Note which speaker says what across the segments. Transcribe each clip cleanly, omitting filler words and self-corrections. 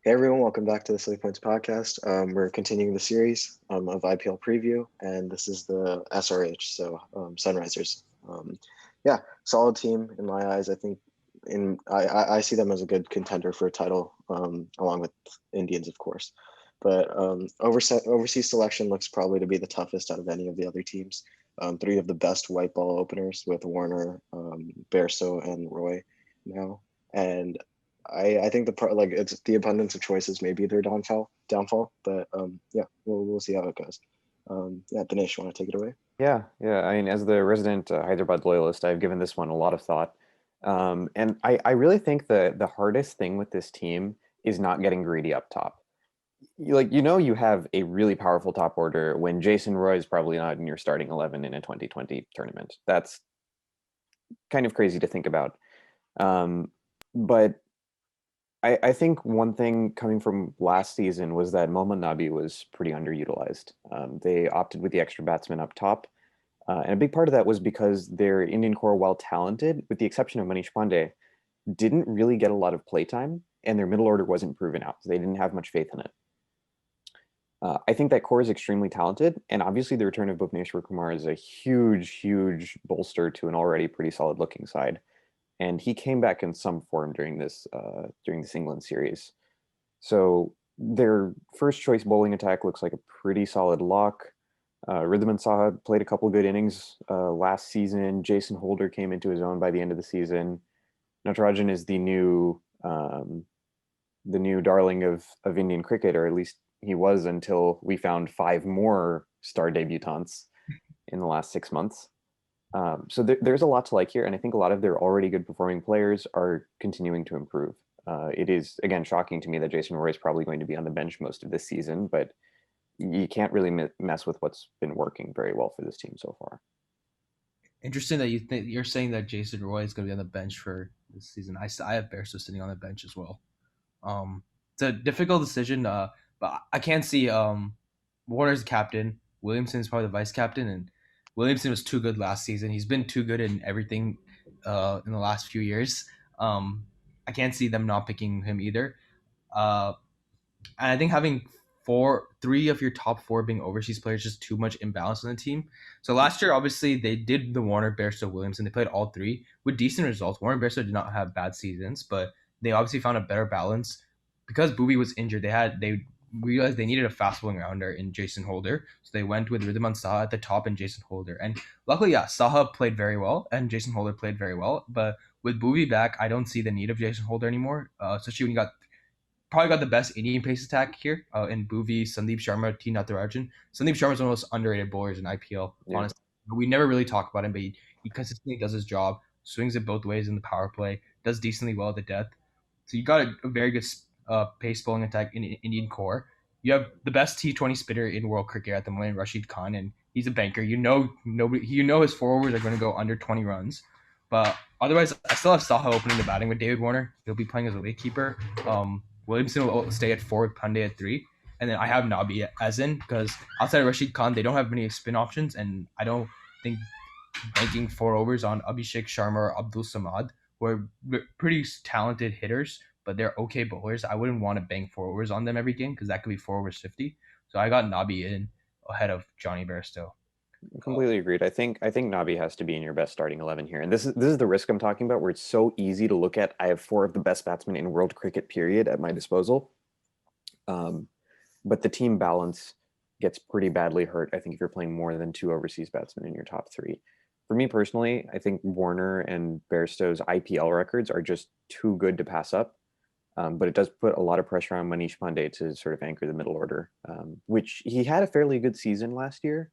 Speaker 1: Hey everyone, welcome back to the Silly Points podcast. We're continuing the series of IPL preview, and this is the SRH, so Sunrisers. Yeah, solid team in my eyes. I think I see them as a good contender for a title, along with Indians, of course. But overseas selection looks probably to be the toughest out of any of the other teams. Three of the best white ball openers with Warner, Bairstow, and Roy now. And I think like it's the abundance of choices maybe their downfall, but yeah, we'll see how it goes. Yeah, Dinesh, you want to take it away?
Speaker 2: Yeah. I mean, as the resident Hyderabad loyalist, I've given this one a lot of thought. And I really think the hardest thing with this team is not getting greedy up top. You have a really powerful top order when Jason Roy is probably not in your starting 11 in a 2020 tournament. That's kind of crazy to think about. But I think one thing coming from last season was that Mohammad Nabi was pretty underutilized. They opted with the extra batsman up top. And a big part of that was because their Indian core, while talented, with the exception of Manish Pandey, didn't really get a lot of playtime, and their middle order wasn't proven out. So they didn't have much faith in it. I think that core is extremely talented, and obviously the return of Bhuvneshwar Kumar is a huge bolster to an already pretty solid-looking side. And he came back in some form during this England series. So their first choice bowling attack looks like a pretty solid lock. Ridhwan Saha played a couple good innings last season. Jason Holder came into his own by the end of the season. Natarajan is the new darling of Indian cricket, or at least he was until we found five more star debutants in the last 6 months. So there's a lot to like here, and I think a lot of their already good performing players are continuing to improve. It is again shocking to me that Jason Roy is probably going to be on the bench most of this season, but you can't really mess with what's been working very well for this team so far.
Speaker 3: Interesting that you're saying that Jason Roy is going to be on the bench for this season. I have Bairstow sitting on the bench as well. It's a difficult decision, but I can't see Warner's the captain. Williamson is probably the vice captain, and Williamson was too good last season. He's been too good in everything in the last few years. I can't see them not picking him either. Uh, and I think having three of your top four being overseas players is just too much imbalance on the team. So last year, obviously, they did the Warner, Bairstow, Williamson. They played all three with decent results. Warner, Bairstow did not have bad seasons, but they obviously found a better balance because Bowie was injured. They realized they needed a fast bowling rounder in Jason Holder, so they went with Ridhwan Saha at the top and Jason Holder. And luckily, yeah, Saha played very well and Jason Holder played very well. But with Bowie back, I don't see the need of Jason Holder anymore, especially when you got probably got the best Indian pace attack here in Bhuvi, Sandeep Sharma, T. Natarajan. Sandeep Sharma is one of the most underrated bowlers in IPL,
Speaker 2: Yeah.
Speaker 3: honestly. We never really talk about him, but he consistently does his job, swings it both ways in the power play, does decently well at the death. So you got a very good pace bowling attack in Indian core. You have the best T20 spitter in world cricket at the moment, Rashid Khan, and he's a banker. His forwards are going to go under 20 runs. But otherwise, I still have Saha opening the batting with David Warner. He'll be playing as a wicketkeeper. Williamson will stay at four, Pandey at three, and then I have Nabi as in because outside of Rashid Khan, they don't have many spin options, and I don't think banking four overs on Abhishek Sharma or Abdul Samad, who are pretty talented hitters, but they're okay bowlers. I wouldn't want to bank four overs on them every game because that could be 4 overs 50. So I got Nabi in ahead of Johnny Bairstow.
Speaker 2: Completely agreed. I think Nabi has to be in your best starting 11 here. And this is the risk I'm talking about, where it's so easy to look at. I have four of the best batsmen in world cricket, period, at my disposal. Um, but the team balance gets pretty badly hurt, I think, if you're playing more than two overseas batsmen in your top three. For me personally, I think Warner and Bairstow's IPL records are just too good to pass up. But it does put a lot of pressure on Manish Pandey to sort of anchor the middle order, which he had a fairly good season last year.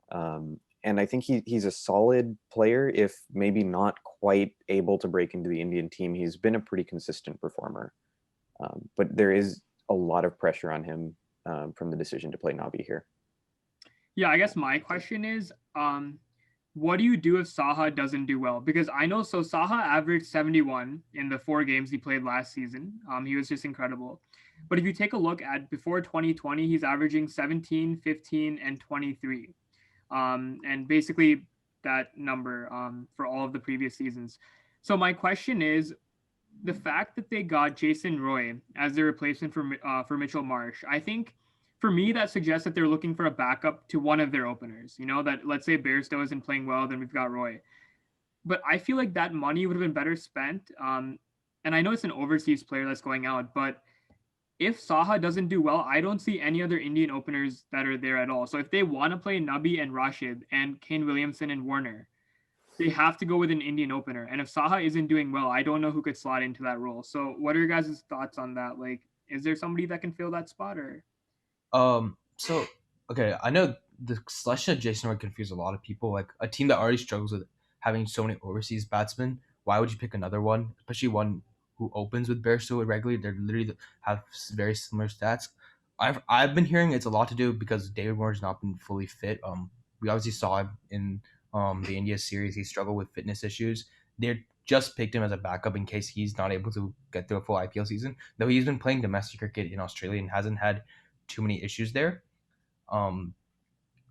Speaker 2: And I think he's a solid player, if maybe not quite able to break into the Indian team. He's been a pretty consistent performer, but there is a lot of pressure on him from the decision to play Nabi here.
Speaker 4: Yeah, I guess my question is, what do you do if Saha doesn't do well? Because I know Saha averaged 71 in the 4 games he played last season. He was just incredible. But if you take a look at before 2020, he's averaging 17, 15, and 23. And basically that number for all of the previous seasons. So my question is, the fact that they got Jason Roy as their replacement for Mitchell Marsh, I think for me that suggests that they're looking for a backup to one of their openers. You know, that let's say Bairstow isn't playing well, then we've got Roy. But I feel like that money would have been better spent. And I know it's an overseas player that's going out, but if Saha doesn't do well, I don't see any other Indian openers that are there at all. So if they want to play Nabi and Rashid and Kane Williamson and Warner, they have to go with an Indian opener. And if Saha isn't doing well, I don't know who could slot into that role. So what are your guys' thoughts on that? Like, is there somebody that can fill that spot or?
Speaker 3: So okay, I know the selection of Jason Roy confused a lot of people. Like a team that already struggles with having so many overseas batsmen, why would you pick another one, especially one who opens with Bairstow regularly? They literally have very similar stats. I've been hearing it's a lot to do because David Warner's not been fully fit. We obviously saw him in the India series. He struggled with fitness issues. They just picked him as a backup in case he's not able to get through a full IPL season. Though he's been playing domestic cricket in Australia and hasn't had too many issues there. Um,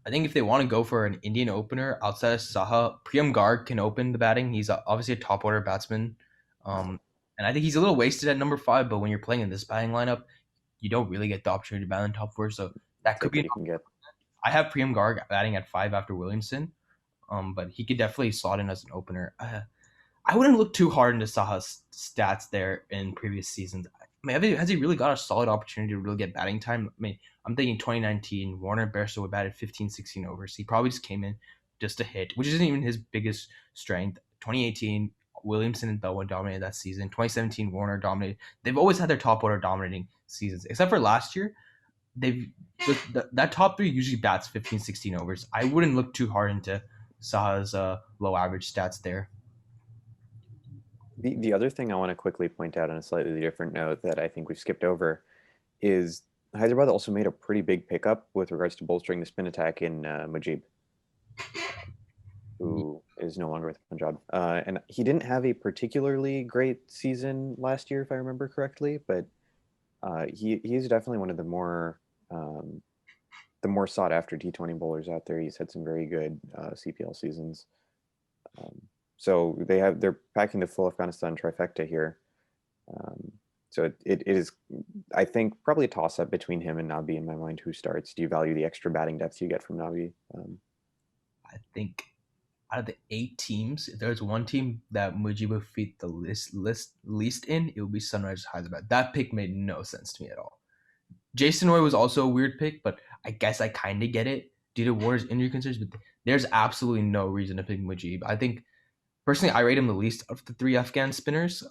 Speaker 3: I think if they want to go for an Indian opener outside of Saha, Priyam Garg can open the batting. He's obviously a top order batsman. And I think he's a little wasted at number 5, but when you're playing in this batting lineup, you don't really get the opportunity to bat in top 4. So that could be
Speaker 2: you can get.
Speaker 3: I have Priyam Garg batting at 5 after Williamson, but he could definitely slot in as an opener. I wouldn't look too hard into Saha's stats there in previous seasons. I mean, has he really got a solid opportunity to really get batting time? I mean, I'm thinking 2019, Warner Bairstow would batted 15, 16 overs. He probably just came in just to hit, which isn't even his biggest strength. 2018, Williamson and Bowen dominated that season. 2017, Warner dominated. They've always had their top order dominating seasons, except for last year. That top 3 usually bats 15, 16 overs. I wouldn't look too hard into Saha's low average stats there.
Speaker 2: The other thing I want to quickly point out on a slightly different note that I think we've skipped over is Hyderabad also made a pretty big pickup with regards to bolstering the spin attack in Mujib, who is no longer with Punjab. And he didn't have a particularly great season last year, if I remember correctly, but he's definitely one of the more sought after T20 bowlers out there. He's had some very good CPL seasons. So they're packing the full Afghanistan trifecta here. So it is, I think, probably a toss-up between him and Nabi in my mind. Who starts? Do you value the extra batting depth you get from Nabi?
Speaker 3: I think out of the 8 teams, if there's one team that Mujib would fit the least in, it would be Sunrisers Hyderabad. That pick made no sense to me at all. Jason Roy was also a weird pick, but I guess I kind of get it due to Warner's injury concerns. But there's absolutely no reason to pick Mujib. I think personally, I rate him the least of the 3 Afghan spinners.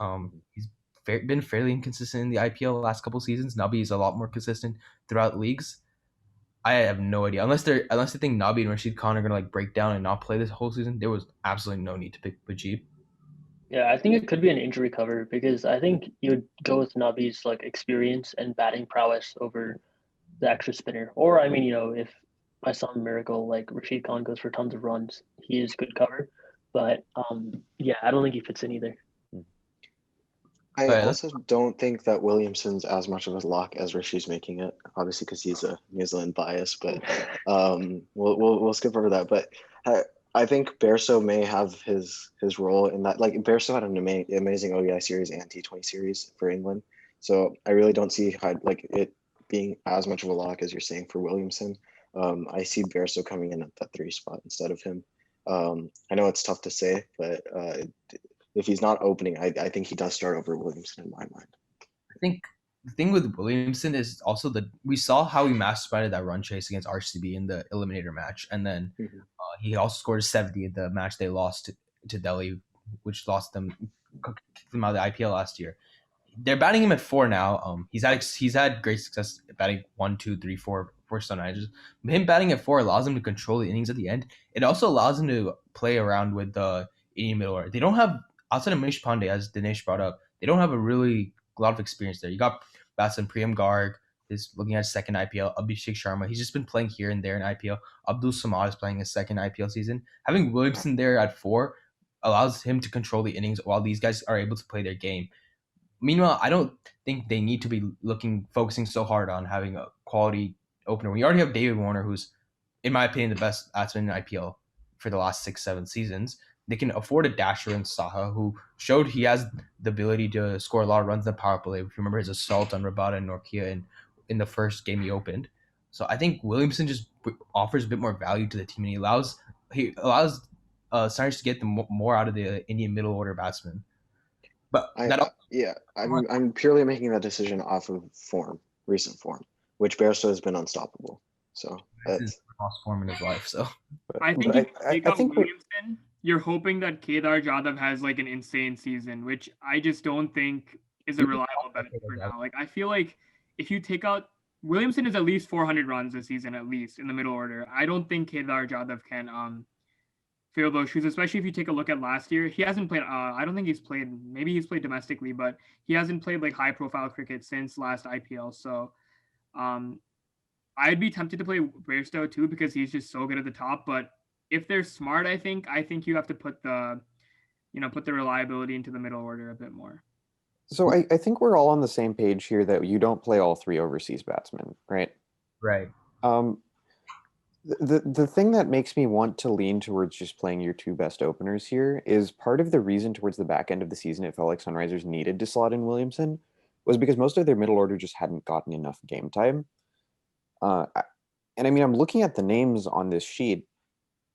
Speaker 3: He's been fairly inconsistent in the IPL the last couple seasons. Nabi is a lot more consistent throughout leagues. I have no idea. Unless they think Nabi and Rashid Khan are gonna break down and not play this whole season, there was absolutely no need to pick Mujib.
Speaker 5: Yeah, I think it could be an injury cover because I think you would go with Nabi's experience and batting prowess over the extra spinner. Or I mean, if by some miracle Rashid Khan goes for tons of runs, he is good cover. But yeah, I don't think he fits in either.
Speaker 1: I also don't think that Williamson's as much of a lock as Rishi's making it, obviously because he's a New Zealand bias. But we'll skip over that. But I think Bairstow may have his role in that. Like Bairstow had an amazing ODI series and T20 series for England, so I really don't see it being as much of a lock as you're saying for Williamson. I see Bairstow coming in at that 3 spot instead of him. I know it's tough to say, but if he's not opening, I think he does start over Williamson in my mind.
Speaker 3: I think the thing with Williamson is also that we saw how he masterminded that run chase against RCB in the eliminator match, and then he also scored 70 in the match they lost to Delhi, which kicked them out of the IPL last year. They're batting him at 4 now. He's had great success batting 1, 2, 3, 4 for Sunrisers. Him batting at 4 allows him to control the innings at the end. It also allows him to play around with the Indian middle order. They don't have, outside of Manish Pandey, as Dinesh brought up, they don't have a lot of experience there. You got batsman Priyam Garg is looking at his second IPL. Abhishek Sharma, he's just been playing here and there in IPL. Abdul Samad is playing his second IPL season. Having Williamson there at 4 allows him to control the innings while these guys are able to play their game. Meanwhile, I don't think they need to be focusing so hard on having a quality opener. We already have David Warner, who's, in my opinion, the best batsman in IPL for the last 6-7 seasons. they can afford a dasher in Saha, who showed he has the ability to score a lot of runs in the power play. If you remember his assault on Rabada and Norkia in the first game he opened. So I think Williamson just offers a bit more value to the team, and he allows Sunrisers to get more out of the Indian middle order batsmen. But
Speaker 1: I'm purely making that decision off of recent form, which Bairstow has been unstoppable. So
Speaker 3: that's lost form in his life. So
Speaker 4: I think if you take out Williamson, you're hoping that Kedar Jadhav has like an insane season, which I just don't think is a reliable bet for now. Like I feel like if you take out Williamson is at least 400 runs this season, at least in the middle order. I don't think Kedar Jadhav can fill those shoes, especially if you take a look at last year. He hasn't played. I don't think he's played. Maybe he's played domestically, but he hasn't played like high profile cricket since last IPL. So, I'd be tempted to play Bairstow too because he's just so good at the top. But if they're smart, I think you have to put the reliability into the middle order a bit more.
Speaker 2: So I think we're all on the same page here that you don't play all three overseas batsmen, right?
Speaker 3: Right.
Speaker 2: The thing that makes me want to lean towards just playing your two best openers here is part of the reason towards the back end of the season it felt like Sunrisers needed to slot in Williamson was because most of their middle order just hadn't gotten enough game time. And I mean, I'm looking at the names on this sheet,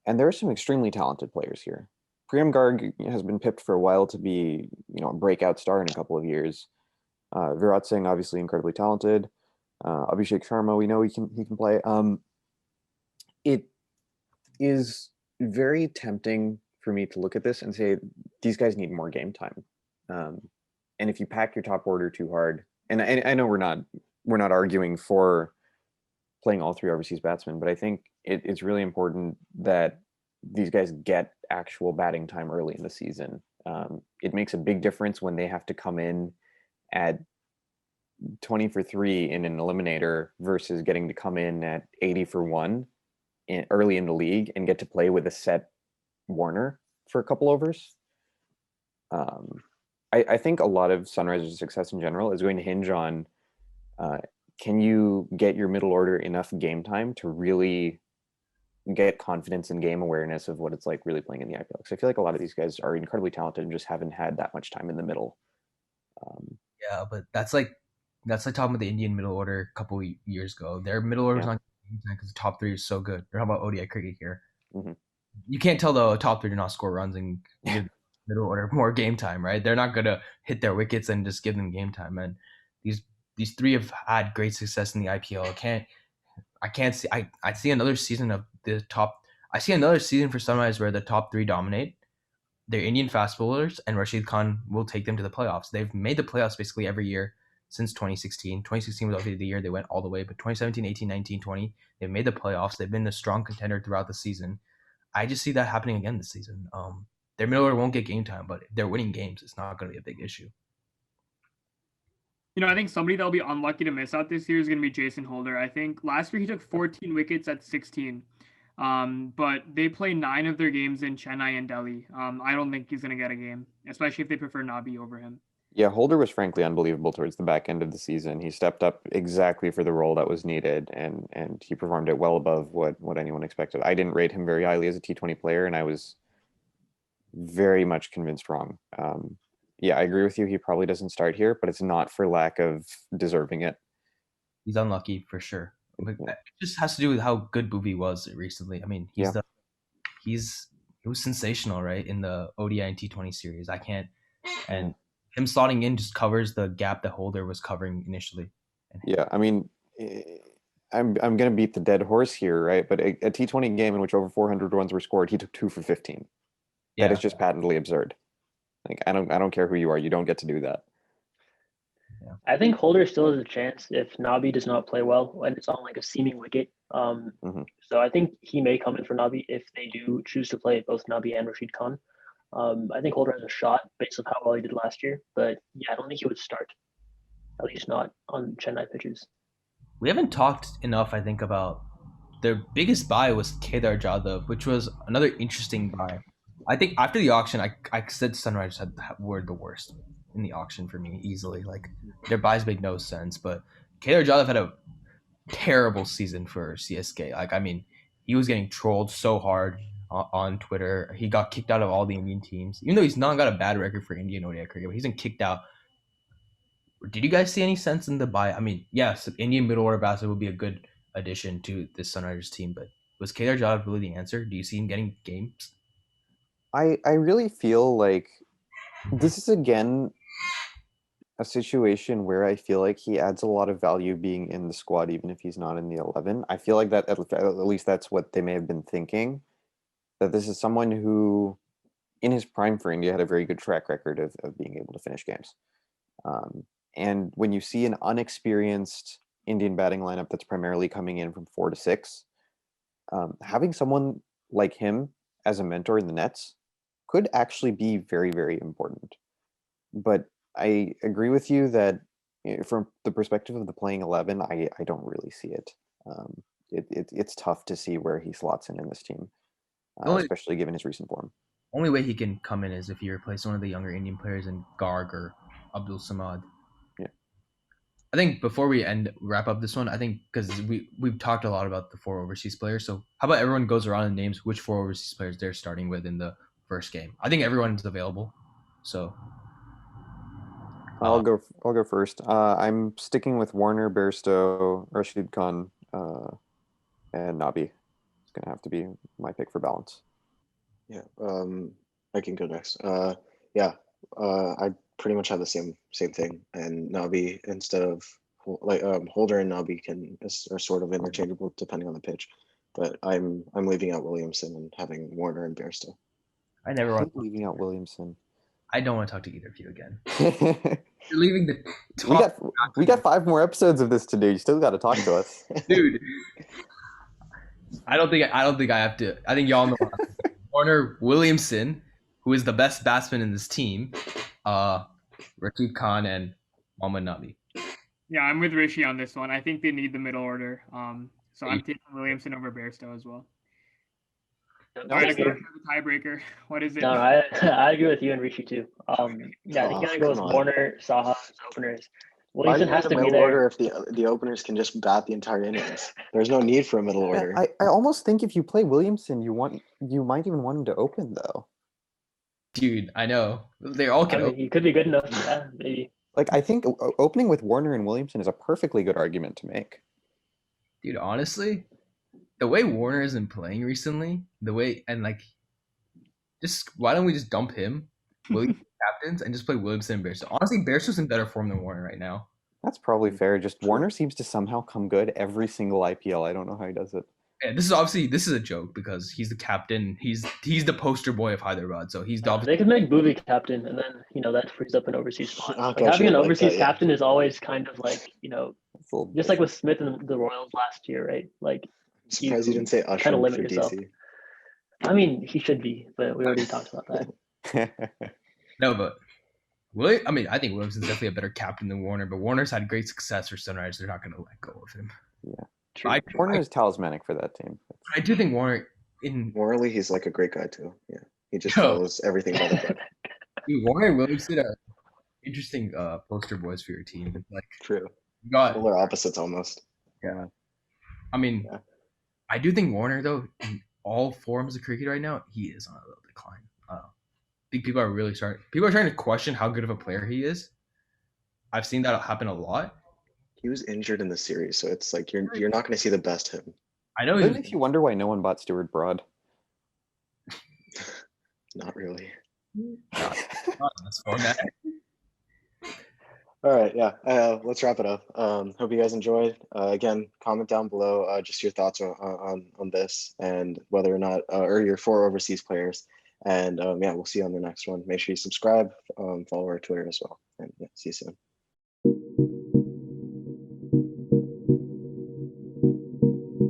Speaker 2: and there are some extremely talented players here. Priyam Garg has been pipped for a while to be, a breakout star in a couple of years. Virat Singh, obviously incredibly talented. Abhishek Sharma, we know he can play. It is very tempting for me to look at this and say these guys need more game time. And if you pack your top order too hard, and I know we're not arguing for playing all three overseas batsmen, but I think it's really important that these guys get actual batting time early in the season. It makes a big difference when they have to come in at 20 for 3 in an eliminator versus getting to come in at 80 for 1 early in the league and get to play with a set Warner for a couple overs. I think a lot of Sunrisers' success in general is going to hinge on can you get your middle order enough game time to really get confidence and game awareness of what it's like really playing in the IPL? Because I feel like a lot of these guys are incredibly talented and just haven't had that much time in the middle.
Speaker 3: Yeah, but that's like talking about the Indian middle order a couple years ago. Their middle order was not because the top three is so good. We're talking about ODI cricket here. Mm-hmm. You can't tell the top three to not score runs and give middle order more game time, right? They're not gonna hit their wickets and just give them game time. And these three have had great success in the IPL. I see another season of the top. I see another season for Sunrise where the top three dominate. They're Indian fast bowlers, and Rashid Khan will take them to the playoffs. They've made the playoffs basically every year since 2016. 2016 was obviously the year they went all the way, but 2017, 18, 19, 20, they've made the playoffs. They've been a strong contender throughout the season. I just see that happening again this season. Their middle order won't get game time, but if they're winning games, it's not going to be a big issue.
Speaker 4: I think somebody that'll be unlucky to miss out this year is going to be Jason Holder. I think last year he took 14 wickets at 16. But they play 9 of their games in Chennai and Delhi. I don't think he's going to get a game, especially if they prefer Nabi over him.
Speaker 2: Yeah, Holder was frankly unbelievable towards the back end of the season. He stepped up exactly for the role that was needed, and he performed it well above what anyone expected. I didn't rate him very highly as a T20 player, and I was very much convinced wrong. Yeah, I agree with you. He probably doesn't start here, but it's not for lack of deserving it.
Speaker 3: He's unlucky for sure. But it just has to do with how good Bhuvi was recently. I mean, he was sensational, right, in the ODI and T20 series. And him slotting in just covers the gap that Holder was covering initially.
Speaker 2: Yeah, I mean, I'm going to beat the dead horse here, right? But a T20 game in which over 400 runs were scored, he took 2 for 15. Yeah. That is just patently absurd. Like, I don't care who you are, you don't get to do that.
Speaker 5: Yeah. I think Holder still has a chance if Nabi does not play well and it's on like a seaming wicket. So I think he may come in for Nabi if they do choose to play both Nabi and Rashid Khan. I think Holder has a shot based on how well he did last year, but yeah, I don't think he would start, at least not on Chennai pitches.
Speaker 3: We haven't talked enough, I think, about their biggest buy was Kedar Jadhav, which was another interesting buy. I think after the auction, I said Sunrisers were the worst in the auction for me easily. Like, their buys made no sense, but Kedar Jadhav had a terrible season for CSK. Like, I mean, he was getting trolled so hard. on Twitter. He got kicked out of all the Indian teams, even though he's not got a bad record for Indian ODI cricket. But he's been kicked out. Did you guys see any sense in the buy? I mean, yes, Indian middle order batsman would be a good addition to this Sunrisers team, but was Kedar Jadhav really the answer? Do you see him getting games?
Speaker 2: I really feel like this is again a situation where I feel like he adds a lot of value being in the squad, even if he's not in the 11. I feel like that at least that's what they may have been thinking, that this is someone who, in his prime for India, had a very good track record of being able to finish games. And when you see an unexperienced Indian batting lineup that's primarily coming in from 4 to 6, having someone like him as a mentor in the nets could actually be very, very important. But I agree with you that from the perspective of the playing 11, I don't really see it. It's tough to see where he slots in this team, especially given his recent form.
Speaker 3: Only way he can come in is if you replace one of the younger Indian players in Garg or Abdul Samad.
Speaker 2: Yeah.
Speaker 3: I think before we wrap up this one, I think because we've talked a lot about the 4 overseas players. So how about everyone goes around and names which 4 overseas players they're starting with in the first game? I think everyone's available. So
Speaker 2: I'll go first. I'm sticking with Warner, Bairstow, Rashid Khan, and Nabi. It's gonna have to be my pick for balance.
Speaker 1: Yeah, I can go next. Yeah, I pretty much have the same thing. And Nabi, instead of Holder and Nabi are sort of interchangeable depending on the pitch, but I'm leaving out Williamson and having Warner and Bairstow.
Speaker 3: I never want
Speaker 2: leaving out Williamson.
Speaker 3: I don't want to talk to either of you again. You're leaving the
Speaker 2: top. We got 5 more episodes of this to do. You still got to talk to us,
Speaker 3: dude. I don't think I have to. I think y'all know. Warner, Williamson, who is the best batsman in this team, Rashid Khan, and Mohammad Nabi.
Speaker 4: Yeah, I'm with Rishi on this one. I think they need the middle order. So I'm taking Williamson over Bairstow as well.
Speaker 5: No,
Speaker 4: all right, the tiebreaker. What is it?
Speaker 5: No, I agree with you and Rishi too. Yeah, I think gotta go with Warner, Saha as openers. Williamson has to be there.
Speaker 1: Order if the openers can just bat the entire innings. There's no need for a middle order.
Speaker 2: I almost think if you play Williamson, you might even want him to open though.
Speaker 3: Dude, I know they all can.
Speaker 5: He could be good enough. Yeah, maybe.
Speaker 2: Like I think opening with Warner and Williamson is a perfectly good argument to make.
Speaker 3: Dude, honestly, the way Warner isn't playing recently, just why don't we just dump him, Williamson captains, and just play Williamson and Bairstow? Honestly, Bairstow's in better form than Warner right now.
Speaker 2: That's probably fair. Just Warner seems to somehow come good every single IPL. I don't know how he does it.
Speaker 3: Yeah, this is a joke because he's the captain. He's the poster boy of Hyderabad, so he's
Speaker 5: They could make Bhuvi captain, and then that frees up an overseas spot. Having an overseas captain is always kind of like just like with Smith and the Royals last year, right? Like,
Speaker 1: I'm surprised you didn't say Usher
Speaker 5: kind of limit
Speaker 1: for
Speaker 5: yourself.
Speaker 1: DC.
Speaker 5: I mean, he should be, but we already talked about that.
Speaker 3: No, but I think Williamson's definitely a better captain than Warner, but Warner's had great success for Sunrise. They're not going to let go of him.
Speaker 2: Yeah, Warner is talismanic for that team.
Speaker 3: I do think Warner,
Speaker 1: morally, he's like a great guy too. Yeah, he just follows everything by the book.
Speaker 3: Dude, Warner and Williamson are interesting poster boys for your team. Like,
Speaker 1: true.
Speaker 3: Polar
Speaker 1: opposites almost.
Speaker 3: Yeah. I mean, I do think Warner, though, in all forms of cricket right now, he is on a little decline. I think people are trying to question how good of a player he is. I've seen that happen a lot.
Speaker 1: He was injured in the series, so it's like you're not going to see the best him.
Speaker 3: I know.
Speaker 2: It makes you wonder why no one bought Stuart Broad.
Speaker 1: Not really.
Speaker 3: Not this format.
Speaker 1: All right, let's wrap it up. Hope you guys enjoyed. Again, comment down below just your thoughts on this and whether or not or your 4 overseas players. And we'll see you on the next one. Make sure you subscribe, follow our Twitter as well, and see you soon.